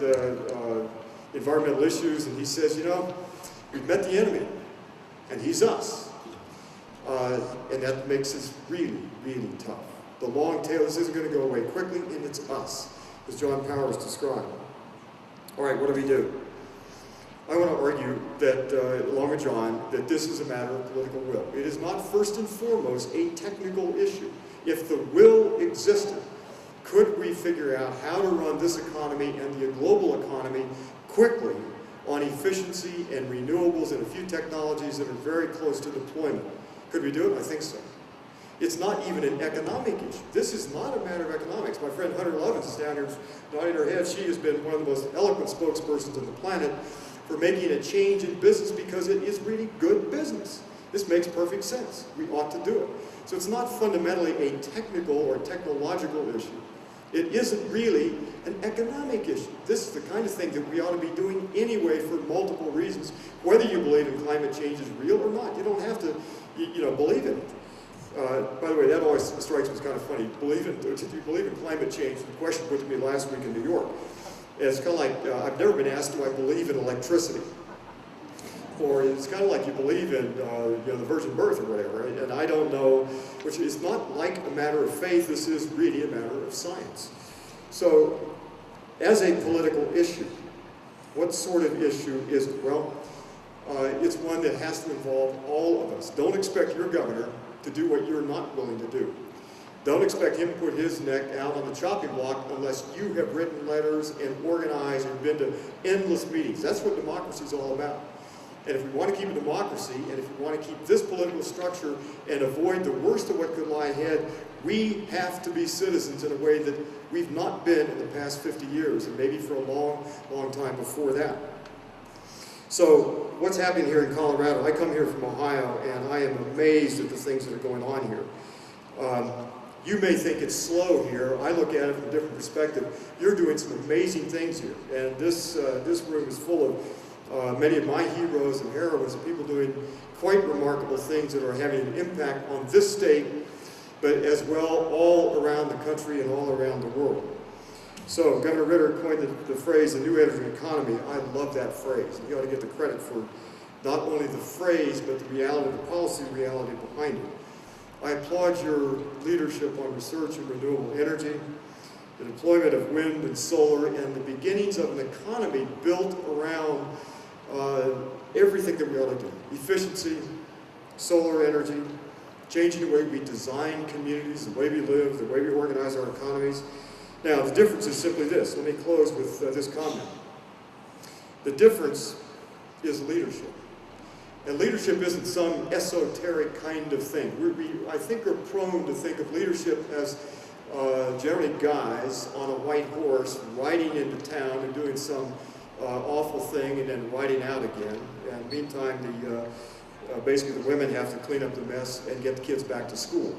about environmental issues, and he says, you know, we've met the enemy, and he's us. And that makes this really, really tough. The long tail, this isn't going to go away quickly, and it's us, as John Powers described. All right, what do we do? I want to argue that, along with John, that this is a matter of political will. It is not first and foremost a technical issue. If the will existed, could we figure out how to run this economy and the global economy quickly on efficiency and renewables and a few technologies that are very close to deployment? Could we do it? I think so. It's not even an economic issue. This is not a matter of economics. My friend Hunter Lovins is down here nodding her head. She has been one of the most eloquent spokespersons on the planet for making a change in business because it is really good business. This makes perfect sense. We ought to do it. So it's not fundamentally a technical or technological issue. It isn't really an economic issue. This is the kind of thing that we ought to be doing anyway for multiple reasons. Whether you believe in climate change is real or not, you don't have to, believe in it. By the way, that always strikes me as kind of funny. Do you believe in climate change? The question put to me last week in New York. And it's kind of like, I've never been asked, do I believe in electricity? Or it's kind of like you believe in the virgin birth or whatever, right? And I don't know, which is not like a matter of faith, this is really a matter of science. So, as a political issue, what sort of issue is it? Well, it's one that has to involve all of us. Don't expect your governor to do what you're not willing to do. Don't expect him to put his neck out on the chopping block unless you have written letters and organized and been to endless meetings. That's what democracy is all about. And if we want to keep a democracy, and if we want to keep this political structure and avoid the worst of what could lie ahead, we have to be citizens in a way that we've not been in the past 50 years, and maybe for a long, long time before that. So what's happening here in Colorado? I come here from Ohio, and I am amazed at the things that are going on here. You may think it's slow here. I look at it from a different perspective. You're doing some amazing things here, and this room is full of many of my heroes and heroines, and people doing quite remarkable things that are having an impact on this state, but as well all around the country and all around the world. So Governor Ritter coined the phrase, the new energy economy. I love that phrase. You ought to get the credit for not only the phrase, but the reality, the policy reality behind it. I applaud your leadership on research in renewable energy, the deployment of wind and solar, and the beginnings of an economy built around everything that we ought to do. Efficiency, solar energy, changing the way we design communities, the way we live, the way we organize our economies. Now, the difference is simply this. Let me close with this comment. The difference is leadership. And leadership isn't some esoteric kind of thing. I think we're prone to think of leadership as generally guys on a white horse riding into town and doing some awful thing and then riding out again. And meantime, basically the women have to clean up the mess and get the kids back to school.